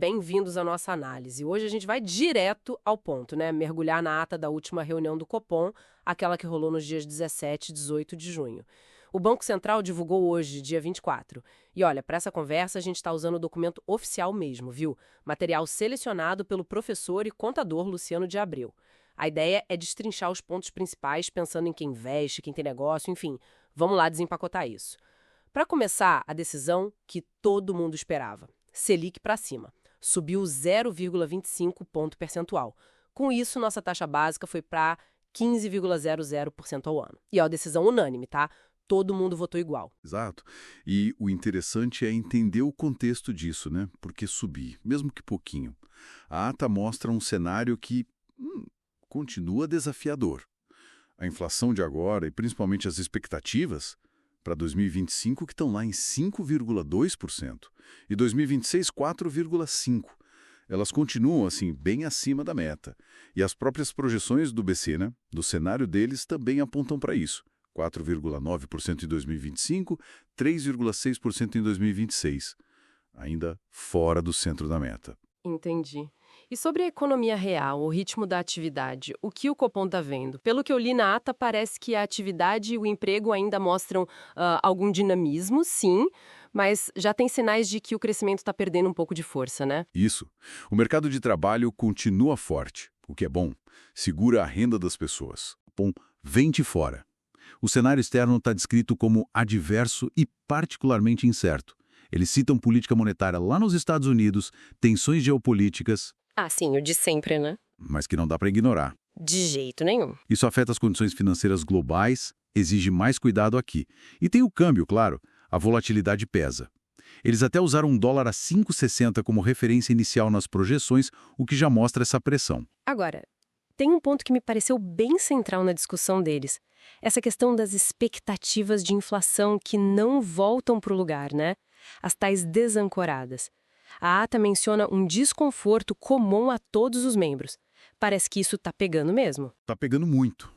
Bem-vindos à nossa análise. Hoje a gente vai direto ao ponto, né? Mergulhar na ata da última reunião do Copom, aquela que rolou nos dias 17 e 18 de junho. O Banco Central divulgou hoje, dia 24. E olha, para essa conversa a gente está usando o documento oficial mesmo, viu? Material selecionado pelo professor e contador Luciano de Abreu. A ideia é destrinchar os pontos principais, pensando em quem investe, quem tem negócio, enfim. Vamos lá desempacotar isso. Para começar, a decisão que todo mundo esperava. Selic para cima. Subiu 0,25 ponto percentual. Com isso, nossa taxa básica foi para 15,00% ao ano. E ó, decisão unânime, tá? Todo mundo votou igual. Exato. E o interessante é entender o contexto disso, né? Porque subir, mesmo que pouquinho. A ata mostra um cenário que continua desafiador. A inflação de agora, e principalmente as expectativas para 2025, que estão lá em 5,2%, e 2026, 4,5%. Elas continuam, assim, bem acima da meta. E as próprias projeções do BC, né, do cenário deles, também apontam para isso. 4,9% em 2025, 3,6% em 2026. Ainda fora do centro da meta. Entendi. E sobre a economia real, o ritmo da atividade, o que o Copom está vendo? Pelo que eu li na ata, parece que a atividade e o emprego ainda mostram algum dinamismo, sim, mas já tem sinais de que o crescimento está perdendo um pouco de força, né? Isso. O mercado de trabalho continua forte, o que é bom. Segura a renda das pessoas. Bom, vem de fora. O cenário externo está descrito como adverso e particularmente incerto. Eles citam política monetária lá nos Estados Unidos, tensões geopolíticas. Ah, sim, o de sempre, né? Mas que não dá para ignorar. De jeito nenhum. Isso afeta as condições financeiras globais, exige mais cuidado aqui. E tem o câmbio, claro, a volatilidade pesa. Eles até usaram um dólar a 5,60 como referência inicial nas projeções, o que já mostra essa pressão. Agora, tem um ponto que me pareceu bem central na discussão deles. Essa questão das expectativas de inflação que não voltam para o lugar, né? As tais desancoradas. A ata menciona um desconforto comum a todos os membros. Parece que isso está pegando mesmo. Está pegando muito.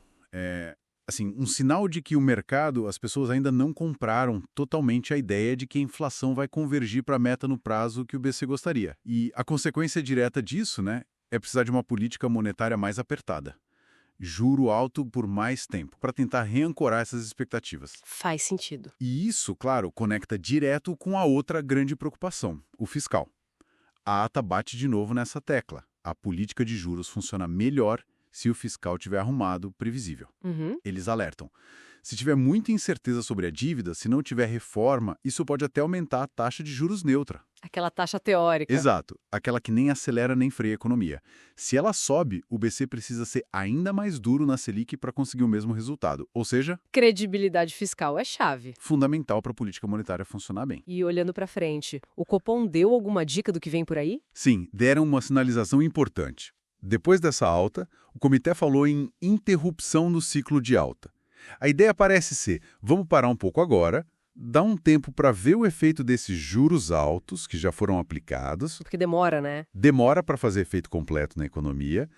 Assim, um sinal de que o mercado, as pessoas ainda não compraram totalmente a ideia de que a inflação vai convergir para a meta no prazo que o BC gostaria. E a consequência direta disso, né, é precisar de uma política monetária mais apertada. Juro alto por mais tempo, para tentar reancorar essas expectativas. Faz sentido. E isso, claro, conecta direto com a outra grande preocupação, o fiscal. A ata bate de novo nessa tecla. A política de juros funciona melhor se o fiscal estiver arrumado, previsível. Eles alertam. Se tiver muita incerteza sobre a dívida, se não tiver reforma, isso pode até aumentar a taxa de juros neutra. Aquela taxa teórica. Exato, aquela que nem acelera nem freia a economia. Se ela sobe, o BC precisa ser ainda mais duro na Selic para conseguir o mesmo resultado. Ou seja, Credibilidade fiscal é chave. fundamental para a política monetária funcionar bem. E olhando para frente, o Copom deu alguma dica do que vem por aí? Sim, deram uma sinalização importante. Depois dessa alta, o comitê falou em interrupção no ciclo de alta. A ideia parece ser, vamos parar um pouco agora, dar um tempo para ver o efeito desses juros altos que já foram aplicados. Porque demora, né? Demora para fazer efeito completo na economia,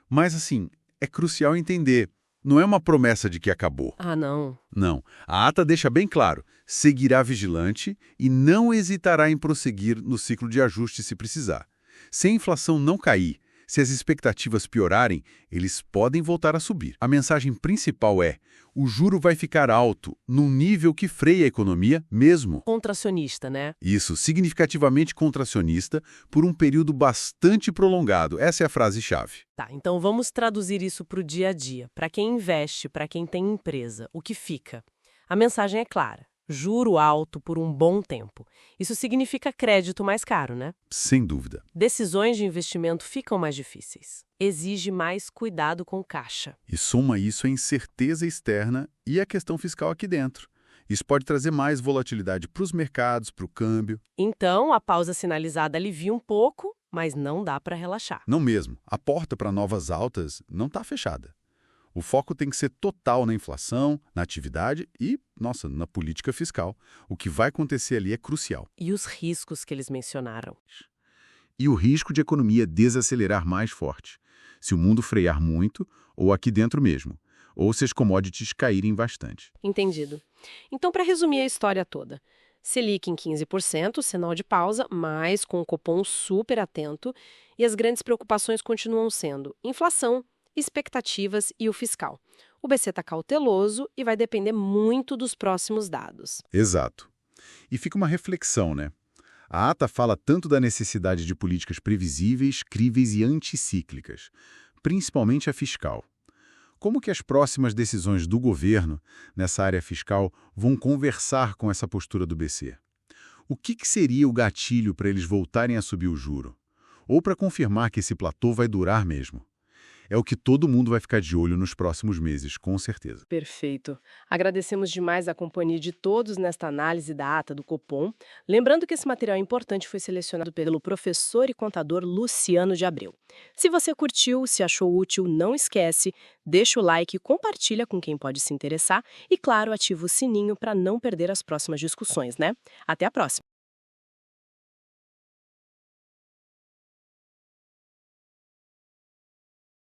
mas assim, é crucial entender, não é uma promessa de que acabou. Ah, não. Não, a ata deixa bem claro, seguirá vigilante e não hesitará em prosseguir no ciclo de ajuste se precisar. Se a inflação não cair, se as expectativas piorarem, eles podem voltar a subir. A mensagem principal é, o juro vai ficar alto, num nível que freia a economia mesmo. Contracionista, né? Isso, significativamente contracionista, por um período bastante prolongado. Essa é a frase-chave. Tá, então vamos traduzir isso para o dia a dia. Para quem investe, para quem tem empresa, o que fica? A mensagem é clara. Juro alto por um bom tempo. Isso significa crédito mais caro, né? Sem dúvida. Decisões de investimento ficam mais difíceis. Exige mais cuidado com caixa. E soma isso a incerteza externa e a questão fiscal aqui dentro. Isso pode trazer mais volatilidade para os mercados, para o câmbio. Então, a pausa sinalizada alivia um pouco, mas não dá para relaxar. Não mesmo. A porta para novas altas não está fechada. O foco tem que ser total na inflação, na atividade e, na política fiscal. O que vai acontecer ali é crucial. E os riscos que eles mencionaram? E o risco de a economia desacelerar mais forte, se o mundo frear muito ou aqui dentro mesmo, ou se as commodities caírem bastante. Entendido. Então, para resumir a história toda, Selic em 15%, sinal de pausa, mas com o Copom super atento. E as grandes preocupações continuam sendo inflação, expectativas e o fiscal. O BC está cauteloso e vai depender muito dos próximos dados. Exato. E fica uma reflexão, né? A ata fala tanto da necessidade de políticas previsíveis, críveis e anticíclicas, principalmente a fiscal. Como que as próximas decisões do governo nessa área fiscal vão conversar com essa postura do BC? O que seria o gatilho para eles voltarem a subir o juro? Ou para confirmar que esse platô vai durar mesmo? É o que todo mundo vai ficar de olho nos próximos meses, com certeza. Perfeito. Agradecemos demais a companhia de todos nesta análise da ata do Copom. Lembrando que esse material importante foi selecionado pelo professor e contador Luciano de Abreu. Se você curtiu, se achou útil, não esquece, deixa o like, compartilha com quem pode se interessar e, claro, ativa o sininho para não perder as próximas discussões, né? Até a próxima!